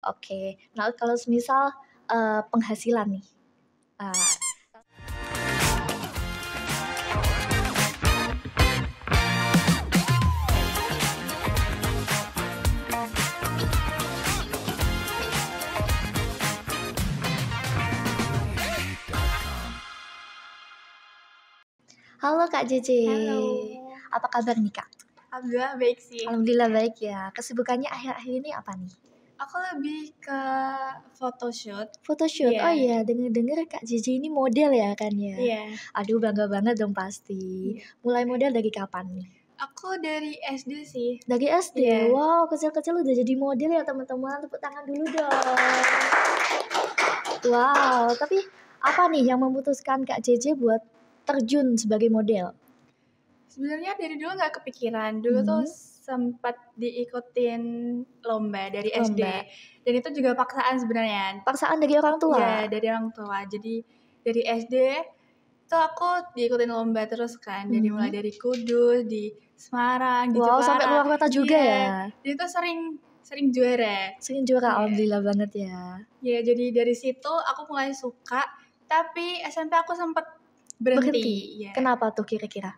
Oke. Nah, kalau semisal penghasilan nih. Uh, Halo Kak JJ. Halo. Apa kabar nih Kak? Alhamdulillah baik sih. Alhamdulillah baik ya. Kesibukannya akhir-akhir ini apa nih? Aku lebih ke photoshoot. Photoshoot. Iya. Oh iya, denger-denger Kak JJ ini model ya kan ya? Iya. Aduh, bangga banget dong pasti. Iya. Mulai model dari kapan nih? Aku dari SD sih. Dari SD? Iya. Wow, kecil-kecil udah jadi model ya teman-teman. Tepuk tangan dulu dong. Wow, tapi apa nih yang memutuskan Kak JJ buat terjun sebagai model? Sebenarnya dari dulu nggak kepikiran. Dulu tuh sempat diikutin lomba dari SD. Dan itu juga paksaan sebenarnya. Paksaan dari orang tua? Iya, dari orang tua. Jadi dari SD tuh aku diikutin lomba terus kan. Dari mulai dari Kudus, di Semarang, di Jepara. Wow, sampai luar kota juga ya? Jadi itu sering juara. Sering juara, alhamdulillah banget ya. Ya, jadi dari situ aku mulai suka. Tapi SMP aku sempat berhenti. Ya. Kenapa tuh kira-kira?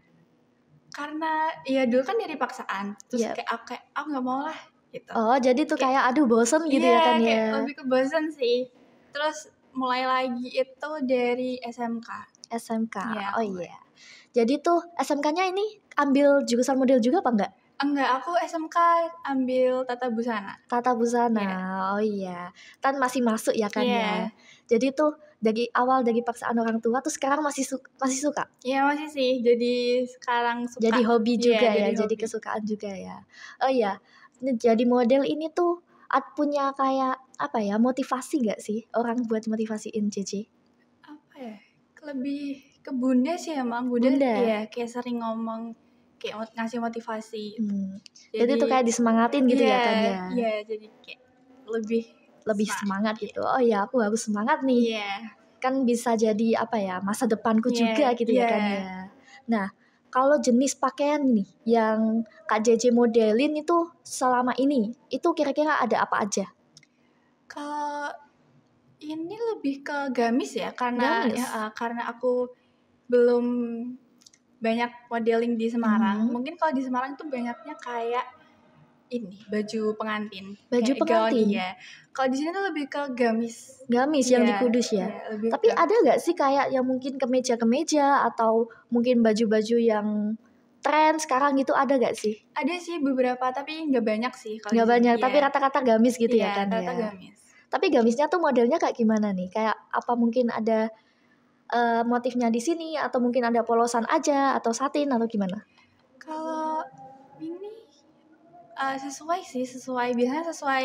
Karena ya dulu kan dari paksaan. Terus kayak aku nggak mau lah gitu. Oh, jadi tuh kayak aduh bosen gitu ya kan ya? Iya, lebih ke bosen sih. Terus mulai lagi itu dari SMK. Ya, oh iya. Jadi tuh SMK-nya ini ambil jurusan model juga apa enggak? Enggak, aku SMK ambil tata busana. Tata busana, oh iya. Kan masih masuk ya kan ya. Jadi tuh dari awal dari paksaan orang tua tuh sekarang masih suka? Iya masih sih, jadi sekarang suka. Jadi hobi juga ya, jadi kesukaan juga ya. Oh iya, jadi model ini tuh punya kayak apa ya, motivasi gak sih orang buat motivasiin JJ? Apa ya, lebih ke bunda sih emang. Bunda? Iya, kayak sering ngomong, kayak ngasih motivasi. Jadi tuh kayak disemangatin gitu ya kan ya? Iya, jadi kayak lebih semangat gitu. Oh iya, aku harus semangat nih. Kan bisa jadi apa ya, masa depanku juga gitu ya kan ya. Nah, kalau jenis pakaian nih yang Kak JJ modelin itu selama ini, itu kira-kira ada apa aja? Kalau ini lebih ke gamis ya, karena aku belum banyak modeling di Semarang. Mungkin kalau di Semarang tuh banyaknya kayak ini baju pengantin. Baju pengantin. Ya. Kalau di sini tuh lebih ke gamis. Gamis yang di Kudus ya. Tapi ada nggak sih kayak yang mungkin kemeja atau mungkin baju-baju yang tren sekarang gitu, ada gak sih? Ada sih beberapa, tapi nggak banyak sih. Nggak banyak, tapi rata-rata gamis gitu ya kan rata gamis. Tapi gamisnya tuh modelnya kayak gimana nih? Kayak apa mungkin ada motifnya di sini atau mungkin ada polosan aja atau satin atau gimana? Kalau ini sesuai biasanya sesuai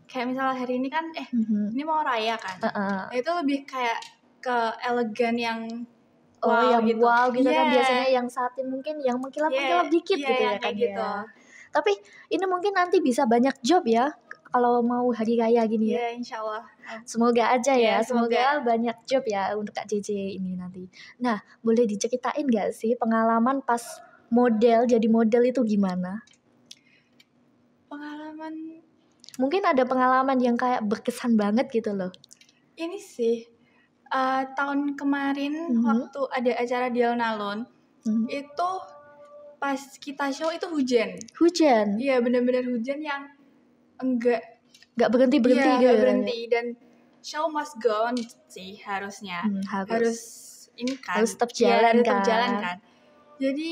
kayak misalnya hari ini kan ini mau raya kan. Itu lebih kayak ke elegan yang wow gitu kan, biasanya yang satin mungkin yang mengkilap-mengkilap dikit gitu ya kan gitu. Ya. Tapi ini mungkin nanti bisa banyak job ya kalau mau hari raya gini ya. Iya, insyaallah. Semoga aja ya, semoga banyak job ya untuk Kak JJ ini nanti. Nah, boleh diceritain gak sih pengalaman pas jadi model itu gimana? Pengalaman? Mungkin ada pengalaman yang kayak berkesan banget gitu loh. Ini sih, tahun kemarin waktu ada acara di alun-alun, itu pas kita show itu hujan. Hujan? Iya, benar-benar hujan yang enggak berhenti-berhenti gitu. Enggak berhenti, dan show must go on sih harusnya. Harus ini kan. Harus tetap jalan kan. Jadi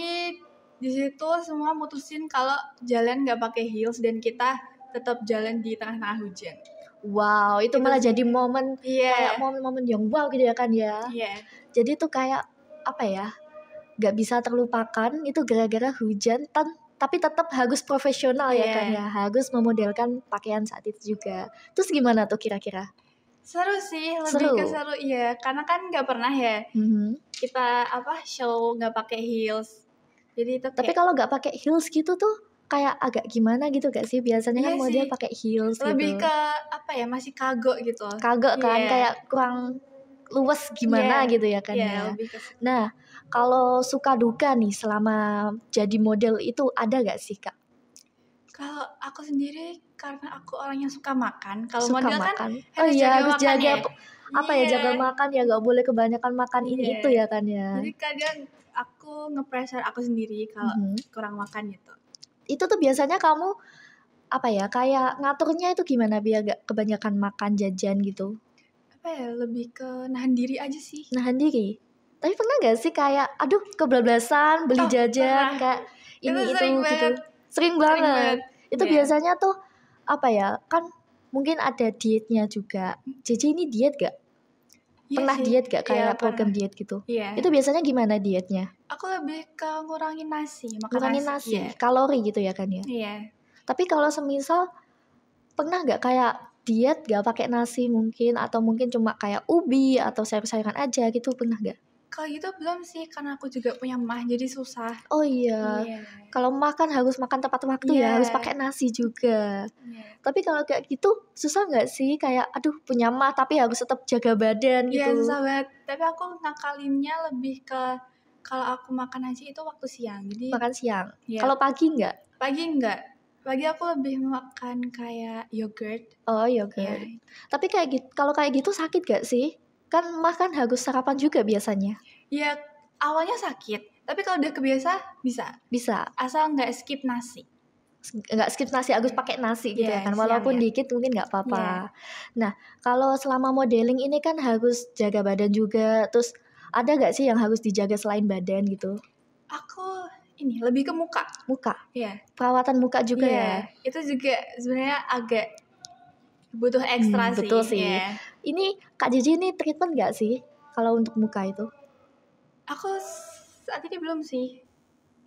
di situ semua mutusin kalau jalan nggak pakai heels dan kita tetap jalan di tengah-tengah hujan. Wow, itu malah jadi momen kayak momen-momen yang wow gitu ya kan ya. Jadi tuh kayak apa ya, gak bisa terlupakan itu gara-gara hujan, tapi tetap harus profesional ya kan ya, harus memodelkan pakaian saat itu juga. Terus gimana tuh kira-kira? Seru sih, lebih ke seru ya, karena kan nggak pernah ya kita show nggak pakai heels. Jadi itu tapi kalau nggak pakai heels gitu tuh kayak agak gimana gitu gak sih? Biasanya kan model pakai heels lebih gitu. Lebih ke masih kagok gitu. Kagok kan, kayak kurang luas gimana gitu ya kan ya. Nah, kalau suka duka nih selama jadi model itu ada gak sih Kak? Kalau aku sendiri karena aku orang yang suka makan. Kalau Suka model makan. kan Oh harus iya, jaga harus makan jaga ya. apa ya, jaga makan ya, nggak boleh kebanyakan makan ini itu ya kan ya. Jadi kadang aku nge-pressure aku sendiri kalau kurang makan gitu. Itu tuh biasanya kamu apa ya, kayak ngaturnya itu gimana biar gak kebanyakan makan jajan gitu? Apa ya, lebih ke nahan diri aja sih. Nahan diri? Tapi pernah gak sih kayak, aduh kebablasan beli jajan kayak ini itu gitu? Sering banget. Itu biasanya tuh apa ya, kan mungkin ada dietnya juga. Cici ini diet gak? Pernah diet gak kayak program diet gitu? Itu biasanya gimana dietnya? Aku lebih ke ngurangin nasi, ngurangin nasi, kalori gitu ya kan ya? Iya. Tapi kalau semisal pernah gak kayak diet gak pakai nasi mungkin, atau mungkin cuma kayak ubi atau sayur-sayuran aja gitu, pernah gak? Kalau gitu belum sih, karena aku juga punya mah jadi susah. Oh iya, kalau makan harus makan tepat waktu ya, harus pakai nasi juga. Tapi kalau kayak gitu susah nggak sih, kayak aduh punya mah tapi harus tetap jaga badan gitu? Iya susah banget. Tapi aku ngakalinnya lebih ke kalau aku makan nasi itu waktu siang. Jadi makan siang. Kalau pagi nggak? Pagi nggak. Pagi aku lebih makan kayak yogurt. Oh yogurt. Tapi kayak gitu, kalau kayak gitu sakit gak sih? Kan makan harus sarapan juga biasanya. Iya, awalnya sakit. Tapi kalau udah kebiasa bisa. Bisa. Asal nggak skip nasi. Nggak skip nasi, harus pakai nasi gitu ya kan. Walaupun dikit mungkin nggak apa-apa. Nah, kalau selama modeling ini kan harus jaga badan juga. Terus ada nggak sih yang harus dijaga selain badan gitu? Aku ini lebih ke muka. Muka? Iya. Perawatan muka juga ya? Itu juga sebenarnya agak butuh ekstra sih. Betul sih. Ini Kak Jiji ini treatment nggak sih kalau untuk muka itu? Aku saat ini belum sih.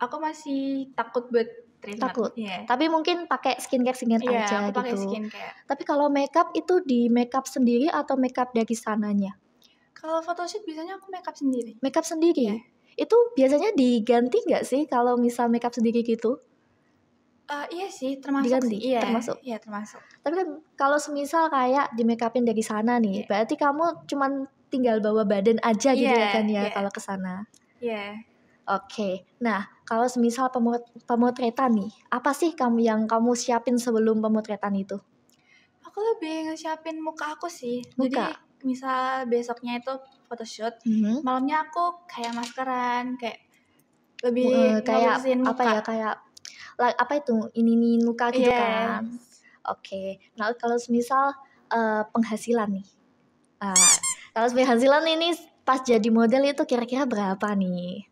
Aku masih takut buat treatment. Takut. Tapi mungkin pakai skincare aja aku pakai gitu. skincare. Tapi kalau makeup itu di makeup sendiri atau makeup dari sananya? Kalau photoshoot biasanya aku makeup sendiri. Makeup sendiri? Itu biasanya diganti nggak sih kalau misal makeup sendiri gitu? Iya sih, termasuk diganti, sih. Termasuk. Iya, termasuk. Tapi kan kalau semisal kayak di makeupin dari sana nih, berarti kamu cuman tinggal bawa badan aja gitu ya kan ya kalau ke sana. Oke. Nah, kalau semisal pemotretan nih, apa sih yang kamu siapin sebelum pemotretan itu? Aku lebih nge-siapin muka aku sih. Muka? Jadi misal besoknya itu photoshoot, malamnya aku kayak maskeran, kayak lebih ngurusin muka. Apa ya, kayak apa itu, ini muka gitu kan? Oke. Nah, kalau semisal penghasilan nih. Kalau penghasilan ini pas jadi model itu kira-kira berapa nih?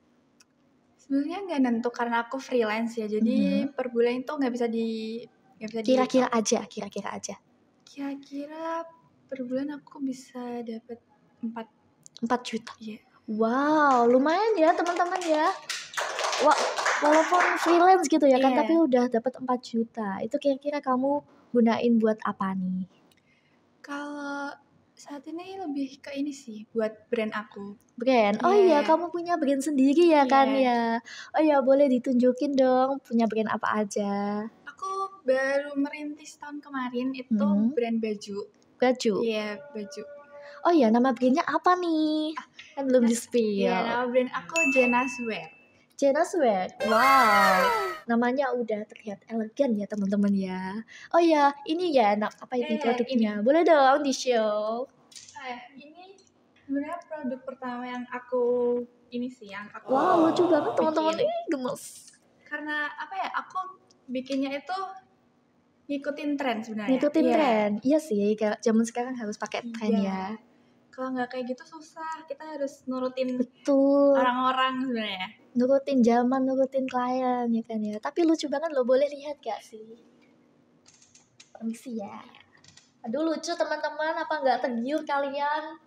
Sebenarnya nggak nentu karena aku freelance ya, jadi per bulan itu nggak bisa kira-kira aja. Kira-kira per bulan aku bisa dapat 4 juta. Wow, lumayan ya teman-teman ya. Walaupun freelance gitu ya kan, tapi udah dapat 4 juta. Itu kira-kira kamu gunain buat apa nih? Kalau saat ini lebih ke ini sih, buat brand aku. Brand? Oh iya, kamu punya brand sendiri ya kan ya? Oh iya, boleh ditunjukin dong punya brand apa aja? Aku baru merintis tahun kemarin, itu brand baju. Baju? Iya, baju. Oh iya, nama brandnya apa nih? Kan belum di-spill. Iya, nama brand aku Jenas Wear. Jenas Wear? Wow, namanya udah terlihat elegan ya teman-teman ya. Oh ya, ini ya apa ini produknya? Ini. Boleh dong di-show. Ini sebenarnya produk pertama yang aku wow, lucu banget teman-teman. Ini gemes. Karena apa ya, aku bikinnya itu ngikutin tren sebenarnya. Ngikutin tren. Iya sih, kayak zaman sekarang harus pakai tren ya. Kalau nggak kayak gitu susah, kita harus nurutin betul orang-orang sebenarnya. Nurutin zaman, nurutin klien ya kan ya. Tapi lucu banget loh, boleh lihat gak sih? Permisi ya. Aduh lucu teman-teman, apa nggak tergiur kalian?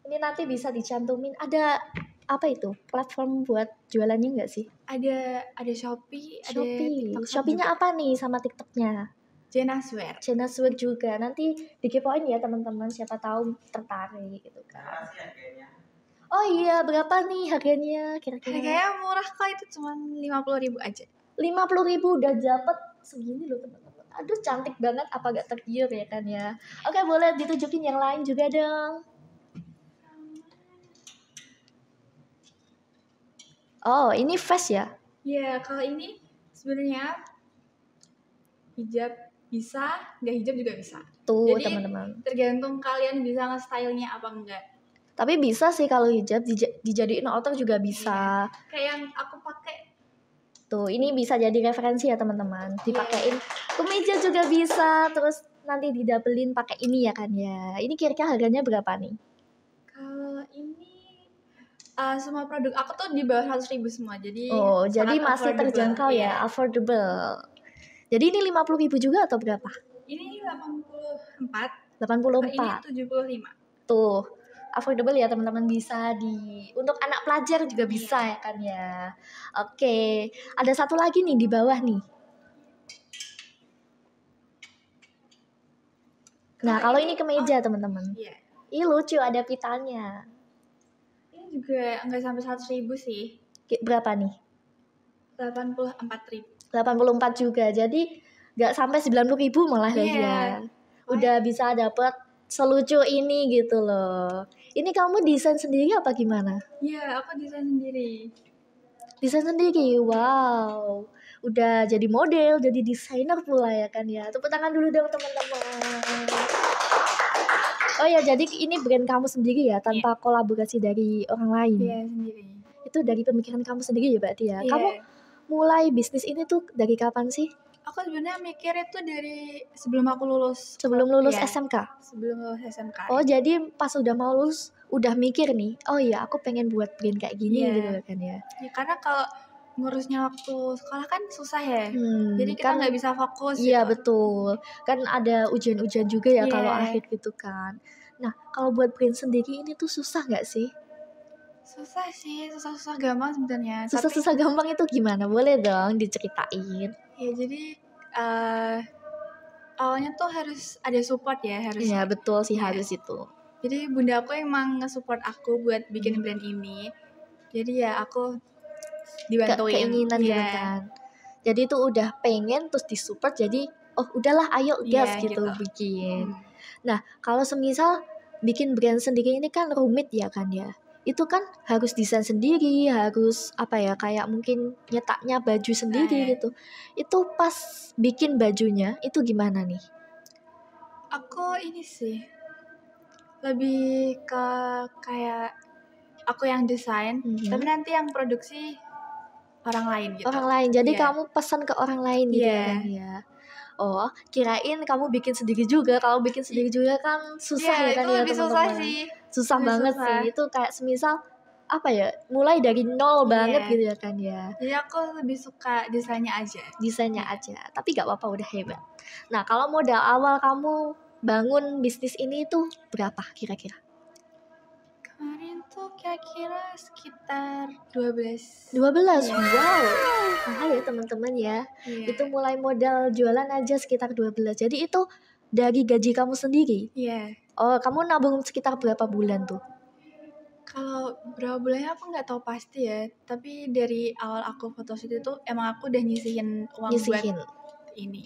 Ini nanti bisa dicantumin. Ada apa itu? Platform buat jualannya nggak sih? Ada Shopee, ada TikTok. Shopee-nya apa nih sama TikTok-nya? Jenas Wear. Jenas Wear juga. Nanti dikepoin ya teman-teman, siapa tahu tertarik gitu kan. Oh iya, berapa nih harganya kira-kira? Harganya murah kok, itu cuma 50.000 aja. 50.000 udah dapet segini loh teman-teman. Aduh cantik banget, apa gak tergiur ya kan ya. Oke, boleh ditunjukin yang lain juga dong. Oh, ini face ya? Iya, kalau ini sebenarnya hijab bisa, nggak hijab juga bisa. Tuh jadi teman-teman, tergantung kalian bisa nge-stylenya apa enggak. Tapi bisa sih kalau hijab dijadiin outer juga bisa. Kayak yang aku pakai. Tuh, ini bisa jadi referensi ya teman-teman. Dipakein kemeja juga bisa. Terus nanti didabelin pakai ini ya kan ya. Ini kira-kira harganya berapa nih? Kalau ini semua produk aku tuh di bawah 100.000 semua. Jadi jadi masih terjangkau ya, affordable. Jadi ini 50.000 juga atau berapa? Ini 84. 84. Ini 75. Tuh, affordable ya teman-teman, bisa untuk anak pelajar juga bisa ya kan ya. Oke, ada satu lagi nih di bawah nih. Nah, kalau ini kemeja teman-teman. Ini lucu, ada pitanya. Ini juga nggak sampai 100.000 sih. Berapa nih? 84.000. 84 juga, jadi nggak sampai 90.000 malah ya. Udah bisa dapet selucu ini gitu loh. Ini kamu desain sendiri apa gimana? Iya, aku desain sendiri. Desain sendiri, wow. Udah jadi model, jadi desainer pula ya kan ya. Tepuk tangan dulu dong teman-teman. Oh ya, jadi ini brand kamu sendiri ya, tanpa kolaborasi dari orang lain? Iya, sendiri. Itu dari pemikiran kamu sendiri ya berarti ya? Kamu mulai bisnis ini tuh dari kapan sih? Aku sebenarnya mikir itu dari sebelum aku lulus. Sebelum lulus SMK? Sebelum lulus SMK. Oh, jadi pas udah mau lulus udah mikir nih, oh iya aku pengen buat brand kayak gini gitu kan ya. Ya karena kalau ngurusnya waktu sekolah kan susah ya. Jadi kita nggak bisa fokus. Iya betul. Kan ada ujian-ujian juga ya kalau akhir gitu kan. Nah, kalau buat brand sendiri ini tuh susah nggak sih? Susah sih, susah-susah gampang sebenarnya. Susah-susah gampang itu gimana? Boleh dong diceritain. Ya jadi awalnya tuh harus ada support ya, harus. Iya betul sih, harus itu. Jadi bunda aku emang nge-support aku buat bikin brand ini. Jadi ya aku dibantuin. Keinginan gitu kan. Jadi itu udah pengen terus disupport, jadi oh udahlah ayo gas gitu bikin. Nah, kalau semisal bikin brand sendiri ini kan rumit ya kan ya. Itu kan harus desain sendiri, harus apa ya, kayak mungkin nyetaknya baju sendiri gitu. Itu pas bikin bajunya itu gimana nih? Aku ini sih lebih ke kayak aku yang desain, tapi nanti yang produksi orang lain gitu. Orang lain, jadi kamu pesan ke orang lain gitu kan ya. Oh, kirain kamu bikin sendiri juga. Kalau bikin sendiri juga kan susah ya kan ya teman-teman. Susah banget sih. Itu kayak semisal apa ya, mulai dari nol banget gitu ya kan ya. Jadi aku lebih suka desainnya aja. Desainnya aja, tapi gak apa-apa, udah hebat. Nah, kalau modal awal kamu bangun bisnis ini tuh berapa kira-kira? Kemarin tuh kira-kira sekitar 12. Wow, mahal ya teman-teman ya. Itu mulai modal jualan aja sekitar 12. Jadi itu dari gaji kamu sendiri? Oh, kamu nabung sekitar berapa bulan tuh? Kalau berapa bulannya aku nggak tahu pasti ya. Tapi dari awal aku photoshoot itu emang aku udah nyisihin uang buat ini.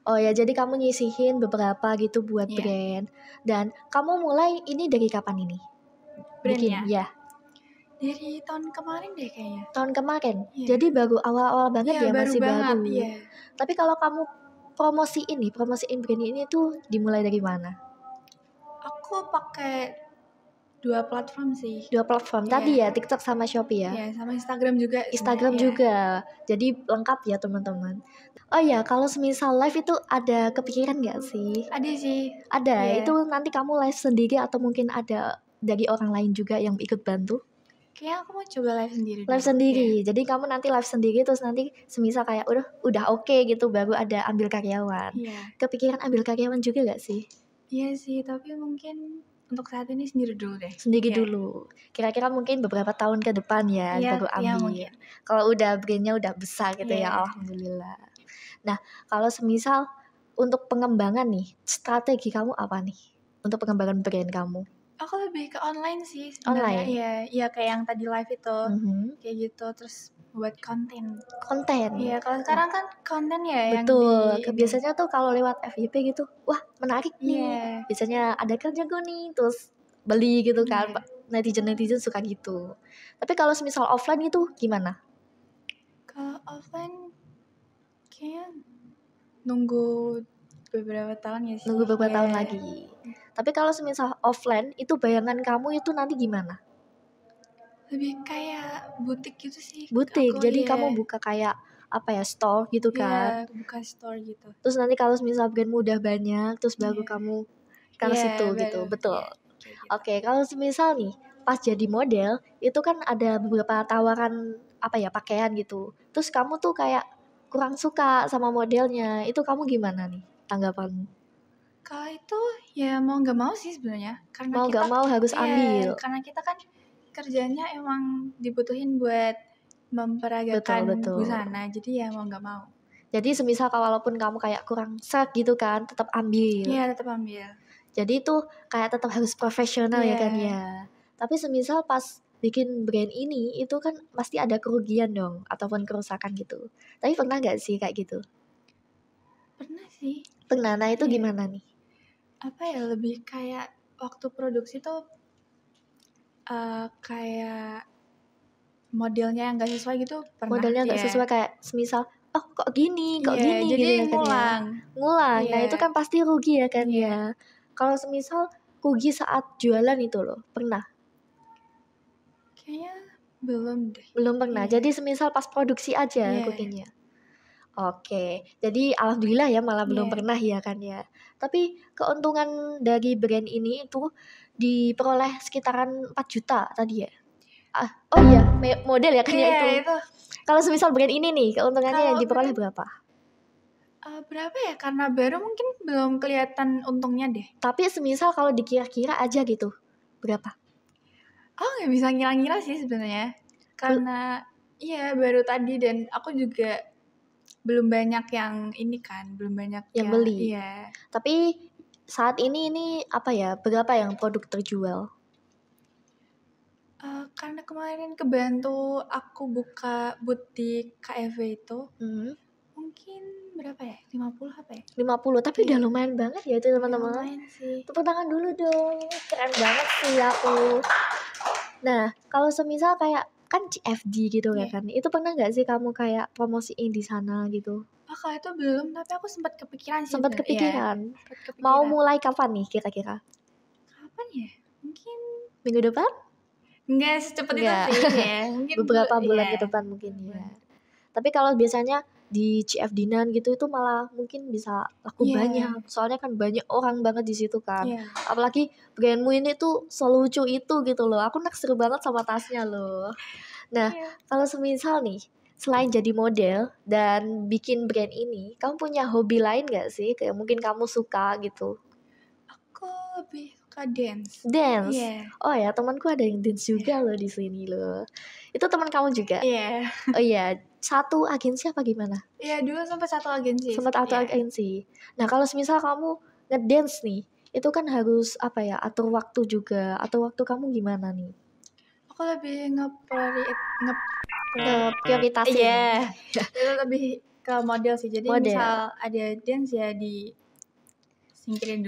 Oh ya, jadi kamu nyisihin beberapa gitu buat brand. Dan kamu mulai ini dari kapan ini? Brandnya? Ya. Dari tahun kemarin deh kayaknya. Tahun kemarin? Jadi baru awal-awal banget ya, masih baru. Tapi kalau kamu promosiin brand ini tuh dimulai dari mana? Aku pakai 2 platform sih. 2 platform tadi ya, TikTok sama Shopee ya? Iya, sama Instagram juga. Instagram juga. Jadi lengkap ya teman-teman. Oh ya, kalau semisal live itu ada kepikiran gak sih? Ada sih. Ada, itu nanti kamu live sendiri atau mungkin ada dari orang lain juga yang ikut bantu? Kayaknya aku mau coba live sendiri. Live sendiri, jadi kamu nanti live sendiri terus nanti semisal kayak udah oke gitu, baru ada ambil karyawan. Kepikiran ambil karyawan juga gak sih? Iya sih, tapi mungkin untuk saat ini sendiri dulu deh. Sendiri dulu. Kira-kira mungkin beberapa tahun ke depan ya baru ambil. Kalau udah brandnya udah besar gitu ya, alhamdulillah. Nah, kalau semisal untuk pengembangan nih, strategi kamu apa nih untuk pengembangan brand kamu? Aku lebih ke online sih. Online? Iya kayak yang tadi live itu. Kayak gitu, terus buat konten. Iya, kalau sekarang kan konten ya. Betul, biasanya tuh kalau lewat FYP gitu, wah menarik nih. Biasanya ada kerjaku nih, terus beli gitu kan. Netizen suka gitu. Tapi kalau semisal offline itu gimana? Kalau offline kayaknya nunggu beberapa tahun ya sih. Nunggu beberapa tahun lagi. Tapi kalau semisal offline, itu bayangan kamu itu nanti gimana? Lebih kayak butik gitu sih. Butik, jadi kamu buka kayak apa ya, store gitu kan? Iya, buka store gitu. Terus nanti kalau misal brandmu udah banyak, terus baru kamu ke situ gitu, betul. Gitu. Oke, kalau semisal nih pas jadi model, itu kan ada beberapa tawaran apa ya, pakaian gitu. Terus kamu tuh kayak kurang suka sama modelnya, itu kamu gimana nih tanggapanmu? Kalau itu ya mau nggak mau sih sebenarnya, karena mau nggak mau harus ambil. Karena kita kan kerjanya emang dibutuhin buat memperagakan busana, jadi ya mau nggak mau. Jadi semisal walaupun kamu kayak kurang sek gitu kan, tetap ambil. Iya, tetap ambil. Jadi itu kayak tetap harus profesional ya kan ya. Tapi semisal pas bikin brand ini, itu kan pasti ada kerugian dong, ataupun kerusakan gitu. Tapi pernah gak sih kayak gitu? Pernah sih. Pernah, nah itu gimana nih? Apa ya, lebih kayak waktu produksi tuh kayak modelnya yang gak sesuai gitu pernah. Modelnya gak sesuai kayak semisal, oh kok gini jadi gitu ya kan ngulang. Ngulang, nah itu kan pasti rugi ya kan ya. Kalau semisal rugi saat jualan itu loh, pernah? Kayaknya belum deh. Belum pernah, jadi semisal pas produksi aja ruginya. Oke, jadi alhamdulillah ya malah belum pernah ya kan ya. Tapi keuntungan dari brand ini itu diperoleh sekitaran 4 juta tadi ya. Oh iya, model ya kan ya itu. Kalau semisal brand ini nih, keuntungannya yang diperoleh berapa? Berapa ya? Karena baru mungkin belum kelihatan untungnya deh. Tapi semisal kalau dikira-kira aja gitu, berapa? Oh, nggak bisa ngira-ngira sih sebenarnya. Karena iya baru tadi dan aku juga belum banyak yang ini kan, belum banyak yang beli. Iya. Tapi saat ini apa ya, berapa yang produk terjual? Karena kemarin kebantu aku buka butik KFV itu, mungkin berapa ya? 50 apa ya? 50, tapi udah lumayan banget ya itu teman-teman. Lumayan sih. Tepuk tangan dulu dong, keren banget sih aku. Nah, kalau semisal kayak kan CFD gitu ya kan, itu pernah nggak sih kamu kayak promosiin di sana gitu? Kalau itu belum, tapi aku sempat kepikiran sih. Sempat kepikiran. Mau mulai kapan nih kira-kira? Kapan ya? Mungkin minggu depan? Enggak secepat itu sih ya. Mungkin beberapa bulan ke depan mungkin ya. Tapi kalau biasanya di CFD-nan gitu itu malah mungkin bisa laku banyak. Soalnya kan banyak orang banget di situ kan. Apalagi brandmu ini tuh selucu itu gitu loh. Aku naksir banget sama tasnya loh. Nah, kalau semisal nih, selain jadi model dan bikin brand ini, kamu punya hobi lain gak sih? Kayak mungkin kamu suka gitu. Aku lebih suka dance. Oh ya, temanku ada yang dance juga loh di sini loh. Itu teman kamu juga? Oh iya, satu agensi apa gimana? Iya, dulu sempat satu agensi. Agensi. Nah, kalau misal kamu ngedance nih, itu kan harus apa ya, atur waktu juga. Atur waktu kamu gimana nih? Aku lebih prioritasin. Itu lebih ke model sih. Jadi misal ada dance ya disingkirin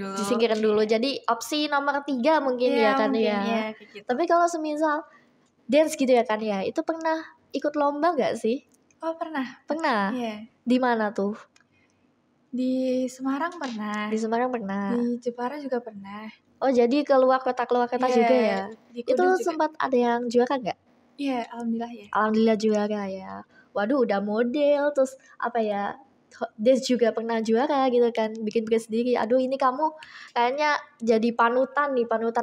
dulu. Jadi opsi nomor 3 mungkin ya kan ya. Gitu. Tapi kalau semisal dance gitu ya kan ya, itu pernah ikut lomba nggak sih? Oh pernah. Di mana tuh? Di Semarang pernah. Di Jepara juga pernah. Oh jadi keluar kota juga ya? Itu sempat ada yang juara nggak? Iya, alhamdulillah ya. Alhamdulillah juara ya. Waduh, udah model terus apa ya? Dance juga pernah juara gitu kan, bikin brand sendiri. Aduh, ini kamu kayaknya jadi panutan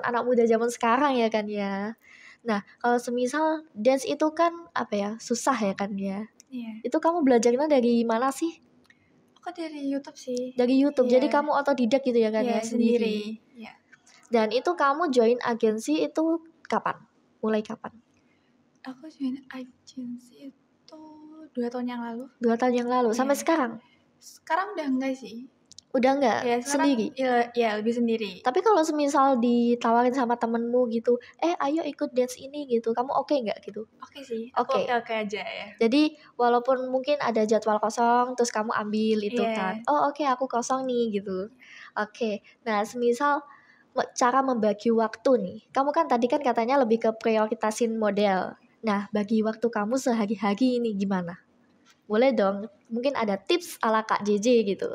anak muda zaman sekarang ya kan ya. Nah, kalau semisal dance itu kan apa ya, susah ya kan ya. Itu kamu belajarnya dari mana sih? Aku dari YouTube sih. Dari YouTube, jadi kamu otodidak gitu ya kan ya, sendiri. Dan itu kamu join agensi itu kapan? Mulai kapan? Aku join agensi itu 2 tahun yang lalu. 2 tahun yang lalu, sampai sekarang? Sekarang udah enggak sih. Udah enggak? Sendiri? Iya, lebih sendiri. Tapi kalau semisal ditawarin sama temenmu gitu, ayo ikut dance ini gitu, kamu oke nggak gitu? Oke sih, oke aja ya. Jadi walaupun mungkin ada jadwal kosong, terus kamu ambil itu kan. Oh oke, aku kosong nih gitu. Oke, nah semisal cara membagi waktu nih, kamu kan tadi kan katanya lebih ke prioritasin model. Nah, bagi waktu kamu sehari-hari ini gimana? Boleh dong, mungkin ada tips ala Kak JJ gitu.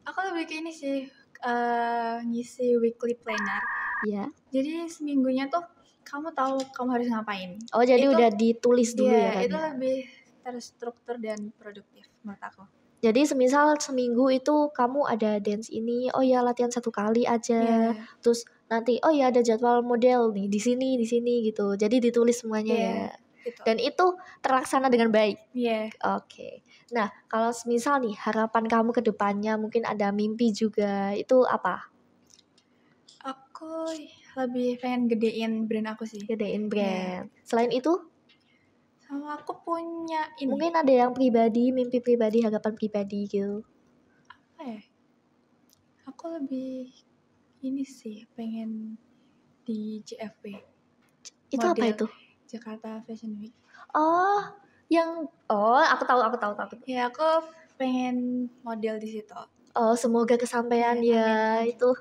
Aku lebih ke ini sih, ngisi weekly planner. Iya. Jadi seminggunya tuh kamu tahu kamu harus ngapain. Oh, jadi udah ditulis dulu ya kan itu ya? lebih terstruktur dan produktif menurut aku. Jadi semisal seminggu itu kamu ada dance ini, oh ya latihan 1 kali aja. Terus nanti oh ya ada jadwal model nih di sini gitu. Jadi ditulis semuanya ya. Gitu. Dan itu terlaksana dengan baik. Oke. Nah, kalau semisal nih harapan kamu ke depannya mungkin ada mimpi juga. Itu apa? Aku lebih pengen gedein brand aku sih. Gedein brand. Selain itu? Sama aku punya ini. Mungkin ada yang pribadi, mimpi pribadi, harapan pribadi gitu. Apa ya? Aku lebih ini sih pengen di JFW. Itu apa itu? Jakarta Fashion Week. Oh, aku tahu. Ya, aku pengen model di situ. Oh, semoga kesampaian ya. Amin. Itu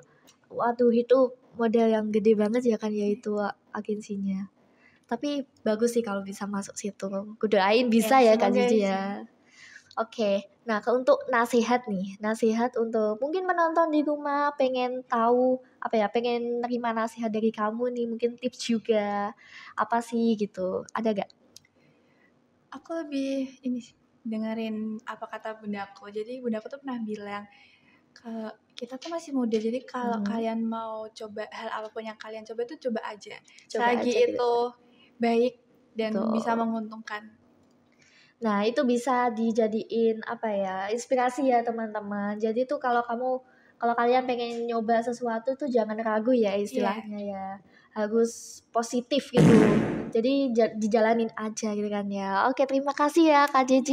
waduh, itu model yang gede banget ya kan ya itu agensinya. Tapi bagus sih kalau bisa masuk situ. Kudoain bisa ya Kak Cici ya. Oke. Nah, untuk nasihat nih. Nasihat untuk mungkin menonton di rumah pengen tahu pengen nerima nasihat dari kamu nih, mungkin tips juga. Apa sih gitu? Ada gak? Aku lebih ini dengerin apa kata bundaku. Jadi bundaku tuh pernah bilang kalau kita tuh masih muda, jadi kalau kalian mau coba hal apapun yang kalian coba itu coba aja. Selagi itu baik dan bisa menguntungkan. Nah, itu bisa dijadiin inspirasi ya teman-teman. Jadi tuh kalau kalian pengen nyoba sesuatu tuh jangan ragu ya istilahnya ya. Harus positif gitu. Jadi dijalanin aja gitu kan ya. Oke, terima kasih ya Kak JJ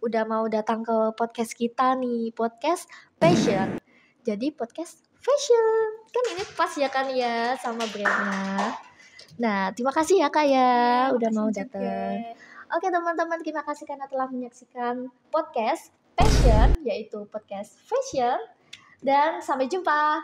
udah mau datang ke podcast kita nih, podcast fashion. Jadi podcast fashion kan ini pas ya kan ya sama brandnya. Nah, terima kasih ya Kak ya udah mau datang. Oke teman-teman, terima kasih karena telah menyaksikan podcast fashion, yaitu podcast fashion. Dan sampai jumpa.